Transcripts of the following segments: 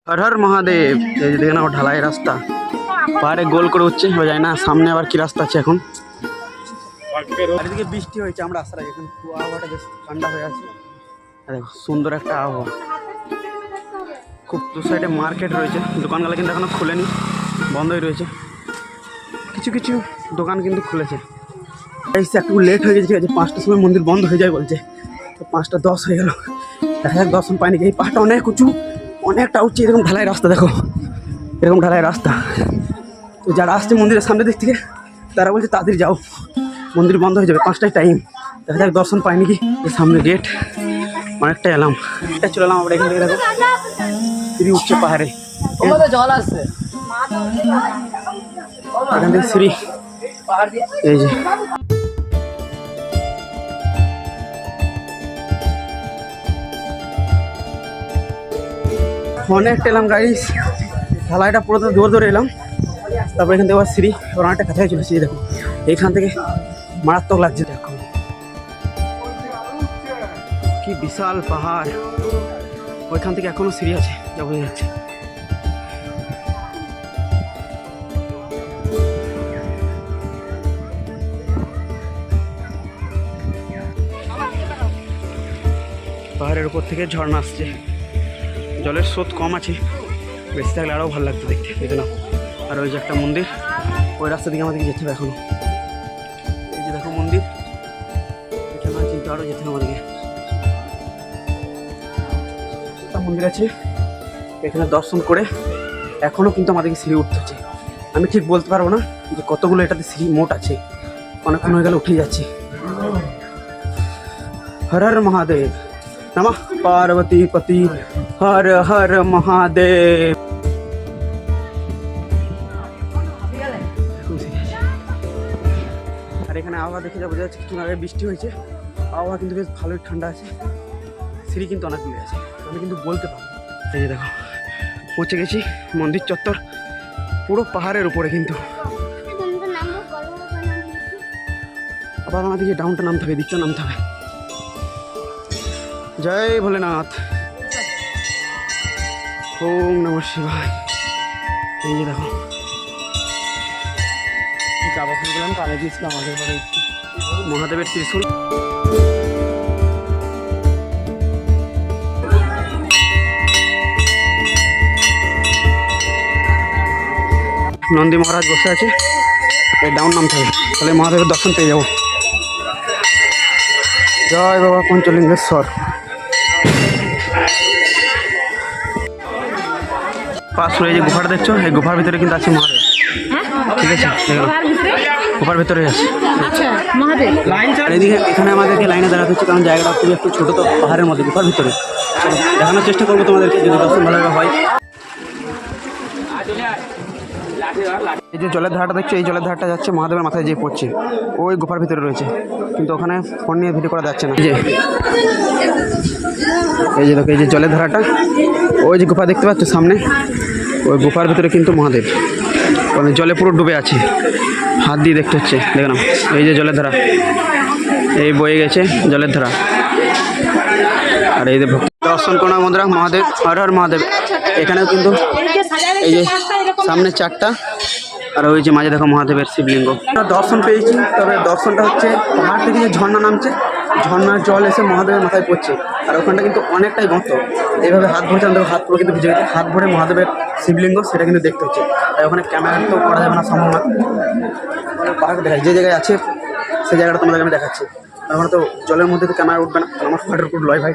হর হর মহাদেব। এই যে দেখেন আমার ঢালাই রাস্তা, পাহাড়ে গোল করে উঠছে, যায় না সামনে আবার কি রাস্তা আছে এখন। চারিদিকে বৃষ্টি হয়েছে, আমরা রাস্তায় এখন আবহাওয়াটা বেশ ঠান্ডা হয়ে আছে। দেখো সুন্দর একটা আবহাওয়া, খুব দু সাইডে মার্কেট রয়েছে, দোকানগুলো কিন্তু এখনো খুলেনি, বন্ধই রয়েছে। কিছু কিছু দোকান কিন্তু খুলেছে। একটু লেট হয়ে গেছে, 5টার সময় মন্দির বন্ধ হয়ে যায় বলছে, তো 5টা 10 হয়ে গেল। দেখা যাক দর্শন পাইনি। এই পাহাড়টা অনেক উঁচু, অনেকটা উঁচু, এরকম ঢালাই রাস্তা, দেখো এরকম ঢালাই রাস্তা। তো যারা আসছে মন্দিরের সামনের দিক থেকে তারা বলছে তাড়াতাড়ি যাও, মন্দির বন্ধ হয়ে যাবে, 5টায় টাইম। দেখা যাক দর্শন পাইনি কি। সামনে গেট, অনেকটা এলাম, এটা চলে এলাম আমরা এখান থেকে। দেখো সিঁড়ি উঠছে পাহাড়ে, জল আসছে এখান থেকে সিঁড়ি। এই যে অনেকটা এলাম গাইস, ঢালাইটা পুরো তো জোর ধরে এলাম। তারপর এখান থেকে আবার সিঁড়ি, অনেকটা কাছাকাছি চলেছি। দেখো এইখান থেকে মারাত্মক লাগছে, দেখো কি বিশাল পাহাড়। ওইখান থেকে এখনো সিঁড়ি আছে, যা বোঝা যাচ্ছে। পাহাড়ের উপর থেকে ঝর্ণা আসছে, জলের স্রোত কম আছে, বেশি থাকলে আরও ভালো লাগতো দেখতে, দেখে নাও। আর ওই যে একটা মন্দির, ওই রাস্তা দিকে আমাদেরকে যেতে হবে এখনো। এই যে দেখো মন্দির, এখানে কিন্তু আরও যেতে হবে আমাদেরকে। একটা মন্দির আছে, এখানে দর্শন করে এখনও কিন্তু আমাদেরকে সিঁড়ি উঠতে হচ্ছে। আমি ঠিক বলতে পারবো না যে কতগুলো এটাতে সিঁড়ি মোট আছে, অনেকক্ষণ হয়ে গেলে উঠে যাচ্ছি। হর হর মহাদেব, নমঃ পার্বতী পতি, হর হর মহাদেব। আর এখানে আবহাওয়া দেখে যা বোঝা যাচ্ছে, কিছু আগে বৃষ্টি হয়েছে, আবহাওয়া কিন্তু বেশ ভালোই ঠান্ডা আছে, সিঁড়ি কিন্তু অনেক দূরে আছে, আমি কিন্তু বলতে পারবো। এই যে দেখো পৌঁছে গেছি মন্দির চত্বর, পুরো পাহাড়ের উপরে কিন্তু। আবার আমাদেরকে ডাউনটা নামতে হবে, দিকটা নামতে হবে। জয় ভোলেনাথ, ওম নমঃ শিবায়। এই যে দেখো যাবো গেলাম, কালে গিয়েছিলাম আগের বারে মহাদেবের ত্রিশূল। নন্দী মহারাজ বসে আছে, এই ডাউন নামতে হবে, তাহলে মহাদেবের দর্শন পেয়ে যাবো। জয় বাবা পঞ্চলিঙ্গেশ্বর। পাশ হয়ে যে গুফাটা দেখছো, এই গুফার ভিতরে কিন্তু আছে মহাদেব। ঠিক আছে, গুফার ভিতরে আছে এদিকে। এখানে আমাদেরকে লাইনে দাঁড়াতে হচ্ছে, কারণ জায়গাটা খুবই একটু ছোটো, তো পাহাড়ের মধ্যে গুফার ভিতরে। দেখানোর চেষ্টা করবো তোমাদেরকে, যদি দর্শন ভালোভাবে হয়। এই যে জলের ধারটা দেখছো, এই জলের ধারটা যাচ্ছে মহাদেবের মাথায় যে পড়ছে, ওই গুফার ভিতরে রয়েছে, কিন্তু ওখানে ফোন নিয়ে ভিডিও করা যাচ্ছে না। এই যে দেখো, এই যে জলের ধারাটা, ওই যে গুফা দেখতে পাচ্ছ সামনে, ওই গুফার ভিতরে কিন্তু মহাদেব, মানে জলে পুরো ডুবে আছে, হাত দিয়ে দেখতে হচ্ছে। দেখো না, এই যে জলের ধারা, এই বয়ে গেছে জলের ধারা। আর এই যে দর্শন করোনা বন্ধুরা, মহাদেব, হর হর মহাদেব। এখানেও কিন্তু এই যে সামনে 4টা, আর ওই যে মাঝে দেখো মহাদেবের শিবলিঙ্গ। দর্শন পেয়েছি, তবে দর্শনটা হচ্ছে পাহাড় থেকে যে ঝর্ণা নামছে, ঝর্ণার জল এসে মহাদেবের মাথায় পড়ছে, আর ওখানটা কিন্তু অনেকটাই গর্ত। এইভাবে হাত ভরছে, আমাদের হাত পুরো কিন্তু ভিজে গেছে, হাত ভরে মহাদেবের শিবলিঙ্গ সেটা কিন্তু দেখতে হচ্ছে। আর ওখানে ক্যামেরা তো করা যাবে না, সম্ভব না। পাহাড় দেখাই, যে জায়গায় আছে সেই জায়গাটা তোমাদেরকে আমি দেখাচ্ছি। আমার তো জলের মধ্যে তো ক্যামেরা উঠবে না, আমার পাহাড়ের উপর লয় ভাই।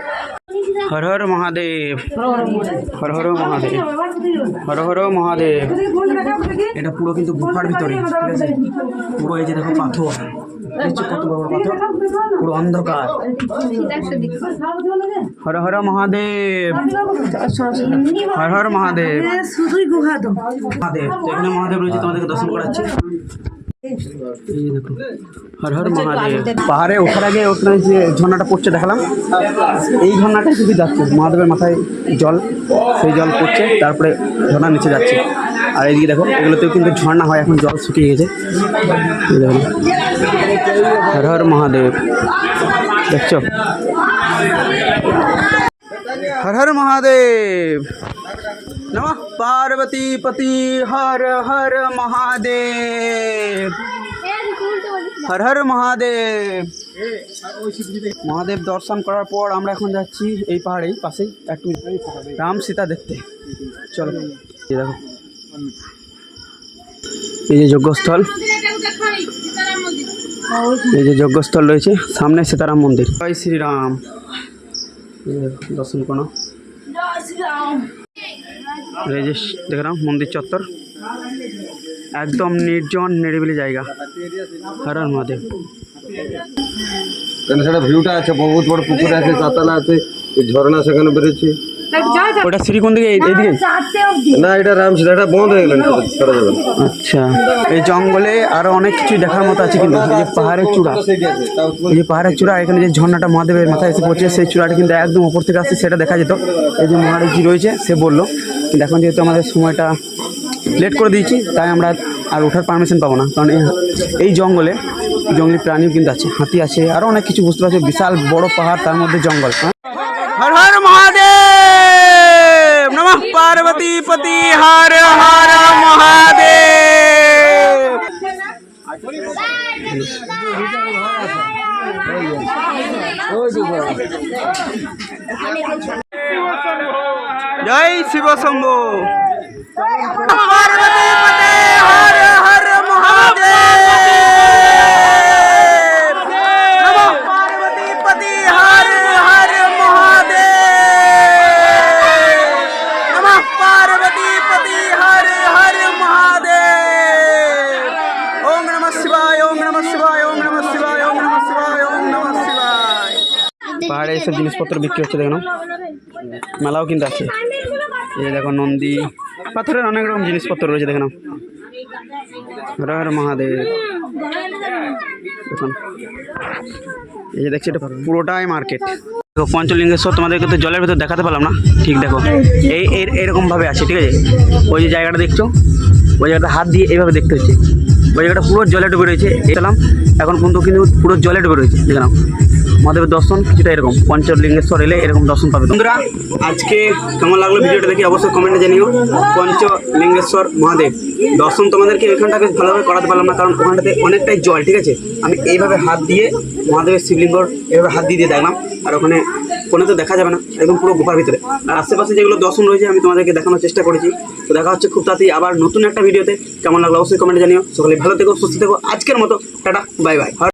হর হর মহাদেব, হর হর মহাদেব, হর হর মহাদেব। এটা পুরো কিন্তু গুফার ভিতরে, ঠিক আছে, পুরো এই যে দেখো পাথর, কত বড় বড় পাথর, পুরো অন্ধকার। হর হর মহাদেব, হর হর মহাদেব, মহাদেব। তো এখানে মহাদেব রয়েছে, তোমাদেরকে দর্শন করাচ্ছি। এই দেখো হর হর মহাদেব। পাহাড়ে ওঠার আগে ওখানে যে ঝর্ণাটা পড়ছে দেখালাম, এই ঝর্ণাটাই শুধু যাচ্ছে, মহাদেবের মাথায় জল, সেই জল পড়ছে, তারপরে ঝর্ণার নিচে যাচ্ছে। আর এইদিকে দেখো, এগুলোতেও কিন্তু ঝর্ণা হয়, এখন জল শুকিয়ে গেছে। দেখো হর হর মহাদেব, দেখছো, হর হর মহাদেব। नमः पार्वती पति हर हर महादेव हर हर महादेव মহাদেব দর্শন করার পর আমরা এখন যাচ্ছি এই পাহাড়েই পাশেই একটু রাম সীতা দেখতে। চলো এই দেখো এই যে যজ্ঞস্থল, এই যে যজ্ঞস্থল রয়েছে, সামনে সীতারাম মন্দির। জয় শ্রীরাম, দর্শন করো। এই যে দেখলাম মন্দির চত্বর, একদম নির্জন নিরিবিলি জায়গা। হর হর মহাদেব। সেটা ভিউটা আছে, বহুত বড় পুকুর আছে, চাতালা আছে, ঝর্ণা সেখানে বেরোচ্ছে। ওটা সিঁড়ি কোন দিকে? এইদিকে না, এটা রামসীতা, এটা বন্ধ হয়ে গেল, ছাড়া যাবে না। আচ্ছা, এই জঙ্গলে আরো অনেক কিছু দেখার মতো আছে, কিন্তু এই যে পাহাড়ের চূড়া, এই যে পাহাড়ের চূড়া, এখানে যে ঝর্ণাটা মহাদেবের মাথায় এসে পড়ছে, সেই চূড়াটা কিন্তু একদম উপর থেকে আসছে, সেটা দেখা যেত। এই যে মহাদেবজি রয়েছে সে বললো, কিন্তু এখন যেহেতু আমাদের সময়টা লেট করে দিয়েছি, তাই আমরা আর ওঠার পারমিশন পাবো না, কারণ এই জঙ্গলে জঙ্গলি প্রাণীও কিন্তু আছে, হাতি আছে, আরো অনেক কিছু বুঝতে পারছে। বিশাল বড় পাহাড়, তার মধ্যে জঙ্গল। হর হর মহাদেব, নমঃ পার্বতী পতি হর হর মহাদেব। জয় শিব শম্ভু। পার্বতী পতি হর হর মহাদেব, নমঃ পার্বতী পতি হর হর মহাদেব, নমঃ পার্বতী পতি হর হর মহাদেব। ওম নমঃ শিবায়, ওম নমঃ শিবায়, ওম নমঃ শিবায়, ওম নমঃ শিবায়, ওম নমঃ শিবায়। পাহাড়ে এসব জিনিসপত্র বিক্রি হচ্ছে, দেখো মেলাও কিন্তু আছে। এই দেখো নন্দী, পাথরের অনেক রকম জিনিসপত্র রয়েছে, দেখো হর হর মহাদেব। দেখুন এই যে দেখছি, এটা পুরোটাই মার্কেট। দেখো পঞ্চলিঙ্গেশ্বর তোমাদেরকে তো জলের ভেতর দেখাতে পারলাম না, ঠিক দেখো এইরকমভাবে আছে, ঠিক আছে। ওই যে জায়গাটা দেখছো, ওই জায়গাটা হাত দিয়ে এইভাবে দেখতে হচ্ছে, ওই জায়গাটা পুরো জলে ডুবে রয়েছে। এলাম এখন পর্যন্ত কিন্তু পুরো জলে ডুবে রয়েছে, দেখলাম। মহাদেবের দর্শন কিছুটা এরকম, পঞ্চলিঙ্গেশ্বর এলে এরকম দর্শন পাবে। বন্ধুরা আজকে কেমন লাগলো ভিডিওটা দেখি অবশ্যই কমেন্টে জানিও। পঞ্চলিঙ্গেশ্বর মহাদেব দর্শন তোমাদেরকে এখানটা বেশ ভালোভাবে করাতে পারলাম না, কারণ ওখানটাতে অনেকটাই জল, ঠিক আছে। আমি এইভাবে হাত দিয়ে মহাদেবের শিবলিঙ্গর এইভাবে হাত দিয়ে দেখলাম, আর ওখানে কোনো তো দেখা যাবে না, একদম পুরো গুফার ভিতরে। আর আশেপাশে যেগুলো দর্শন রয়েছে আমি তোমাদেরকে দেখানোর চেষ্টা করেছি। তো দেখা হচ্ছে খুব তাড়াতাড়ি আবার নতুন একটা ভিডিওতে। কেমন লাগলো অবশ্যই কমেন্টে জানিও। সকলে ভালো থেকো, সুস্থ থেকো। আজকের মতো টাটা, বাই বাই।